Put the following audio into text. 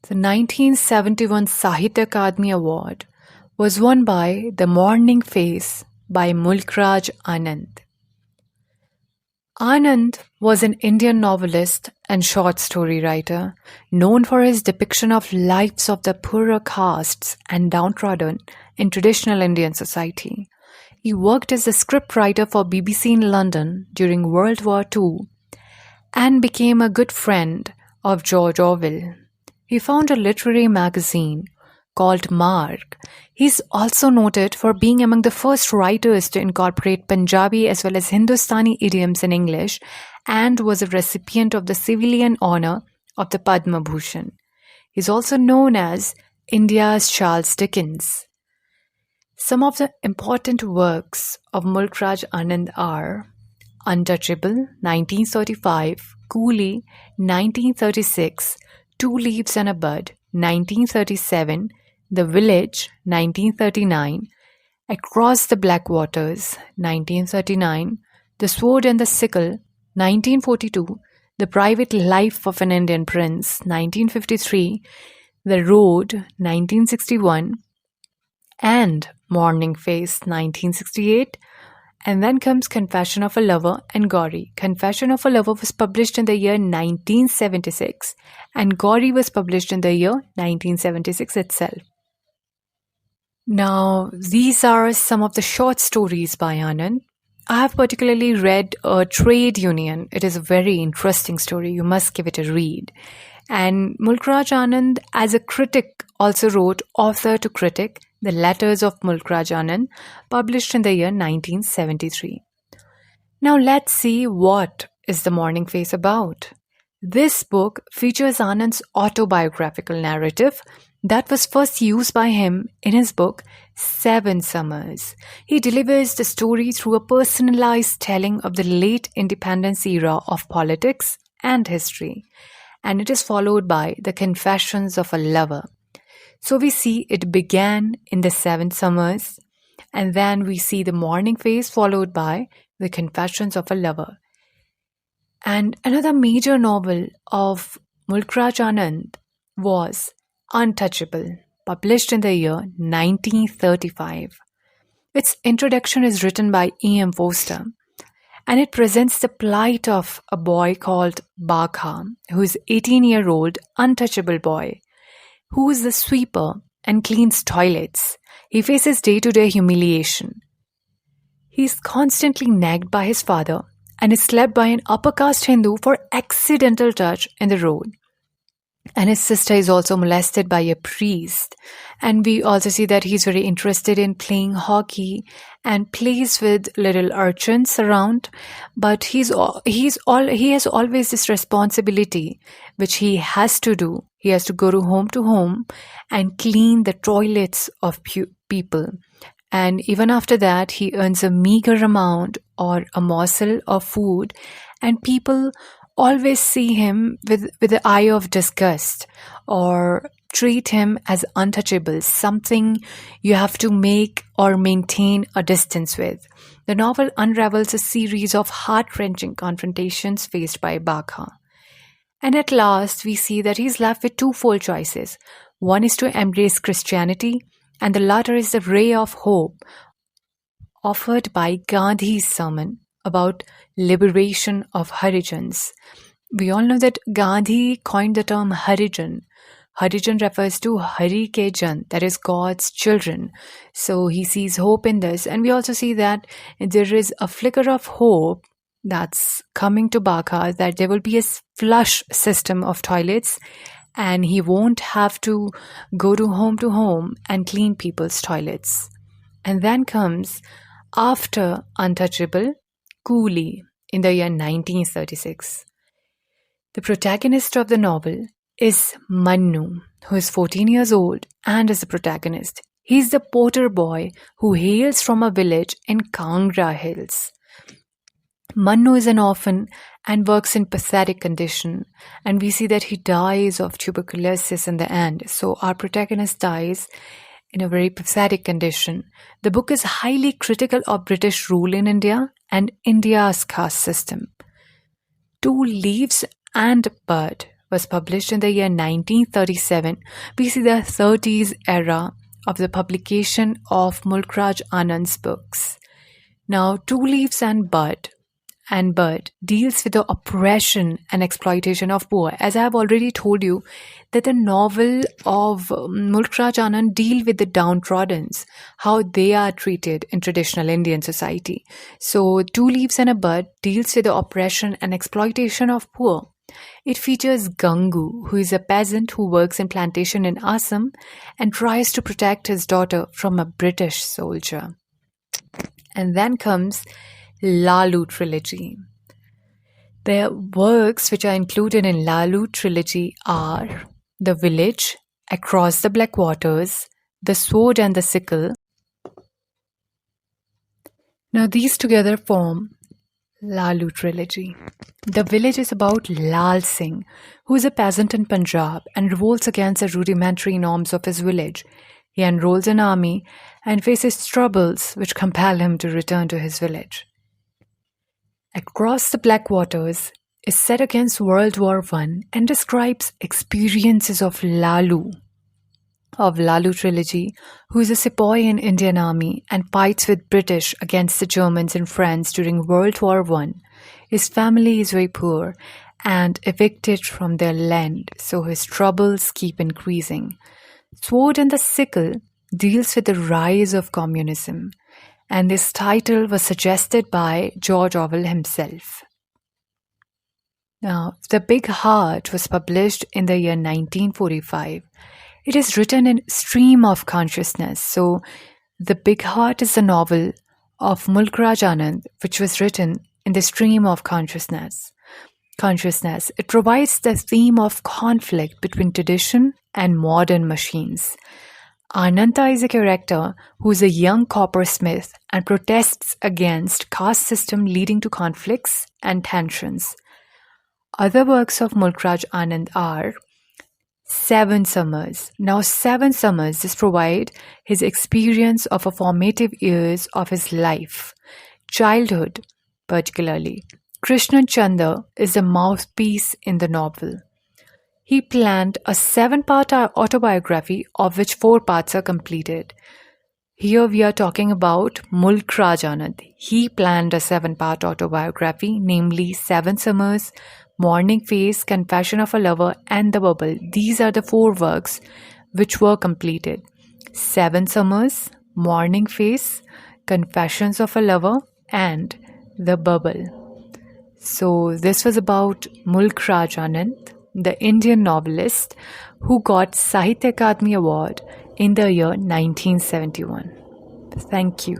The 1971 Sahitya Akademi Award was won by The Morning Face by Mulkraj Anand. Anand was an Indian novelist and short story writer known for his depiction of lives of the poorer castes and downtrodden in traditional Indian society. He worked as a scriptwriter for BBC in London during World War II and became a good friend of George Orwell. He founded a literary magazine called Mark. He's also noted for being among the first writers to incorporate Punjabi as well as Hindustani idioms in English and was a recipient of the civilian honor of the Padma Bhushan. He's also known as India's Charles Dickens. Some of the important works of Mulkraj Anand are Untouchable, 1935, Coolie, 1936, Two Leaves and a Bud, 1937, The Village, 1939, Across the Black Waters, 1939, The Sword and the Sickle, 1942, The Private Life of an Indian Prince, 1953, The Road, 1961, and Morning Face, 1968. And then comes Confession of a Lover and Gauri. Confession of a Lover was published in the year 1976 and Gauri was published in the year 1976 itself. Now, these are some of the short stories by Anand. I have particularly read A Trade Union. It is a very interesting story. You must give it a read. And Mulkraj Anand, as a critic, also wrote Author to Critic, The Letters of Mulkraj Anand, published in the year 1973. Now let's see what is The Morning Face about. This book features Anand's autobiographical narrative that was first used by him in his book 7 Summers. He delivers the story through a personalized telling of the late independence era of politics and history, and it is followed by The Confessions of a Lover. So we see it began in the 7 Summers, and then we see The Morning Face followed by The Confessions of a Lover. And another major novel of Mulkraj Anand was Untouchable, published in the year 1935. Its introduction is written by E.M. Forster, and it presents the plight of a boy called Bakha, who is an 18-year-old untouchable boy, who is the sweeper and cleans toilets. He faces day-to-day humiliation. He is constantly nagged by his father and is slapped by an upper caste Hindu for accidental touch in the road. And his sister is also molested by a priest. And we also see that he's very interested in playing hockey and plays with little urchins around. But he has always this responsibility which he has to do. He has to go to home and clean the toilets of people. And even after that, he earns a meager amount or a morsel of food, and people always see him with the eye of disgust or treat him as untouchable, something you have to make or maintain a distance with. The novel unravels a series of heart-wrenching confrontations faced by Bakha. And at last, we see that he's left with twofold choices. One is to embrace Christianity, and the latter is the ray of hope offered by Gandhi's sermon about liberation of Harijans. We all know that Gandhi coined the term Harijan. Harijan refers to Hari Ke Jan, that is God's children. So he sees hope in this. And we also see that there is a flicker of hope that's coming to Bakha, that there will be a flush system of toilets and he won't have to go to home and clean people's toilets. And then comes, after Untouchable, Coolie in the year 1936. The protagonist of the novel is Mannu, who is 14 years old and is the protagonist. He's the potter boy who hails from a village in Kangra Hills. Mannu is an orphan and works in pathetic condition, and we see that he dies of tuberculosis in the end. So our protagonist dies in a very pathetic condition. The book is highly critical of British rule in India and India's caste system. Two Leaves and Bud was published in the year 1937. We see the 30s era of the publication of Mulkraj Anand's books. Now, Two Leaves and Bud deals with the oppression and exploitation of poor. As I have already told you, that the novel of Mulkraj Anand deal with the downtrodden, how they are treated in traditional Indian society. So, Two Leaves and a Bud deals with the oppression and exploitation of poor. It features Gangu, who is a peasant who works in plantation in Assam and tries to protect his daughter from a British soldier. And then comes Lalu trilogy. The works which are included in Lalu trilogy are The Village, Across the Black Waters, The Sword and the Sickle. Now these together form Lalu trilogy. The Village is about Lal Singh, who is a peasant in Punjab and revolts against the rudimentary norms of his village. He enrolls in army and faces troubles which compel him to return to his village. Across the Black Waters is set against World War I and describes experiences of Lalu trilogy, who is a sepoy in Indian Army and fights with British against the Germans in France during World War I. His family is very poor and evicted from their land, so his troubles keep increasing. Sword and the Sickle deals with the rise of communism, and this title was suggested by George Orwell himself. Now, The Big Heart was published in the year 1945. It is written in stream of consciousness. So, The Big Heart is a novel of Mulkraj Anand, which was written in the stream of consciousness. It provides the theme of conflict between tradition and modern machines. Ananta is a character who is a young coppersmith and protests against caste system leading to conflicts and tensions. Other works of Mulkraj Anand are Seven Summers. Now, Seven Summers is provide his experience of a formative years of his life, childhood particularly. Krishnan Chandra is the mouthpiece in the novel. He planned a 7-part autobiography, of which 4 parts are completed. Here we are talking about Mulkraj Anand. He planned a 7-part autobiography, namely Seven Summers, Morning Face, Confession of a Lover, and The Bubble. These are the 4 works which were completed. Seven Summers, Morning Face, Confessions of a Lover, and The Bubble. So this was about Mulkraj Anand, the Indian novelist who got Sahitya Akademi Award in the year 1971. Thank you.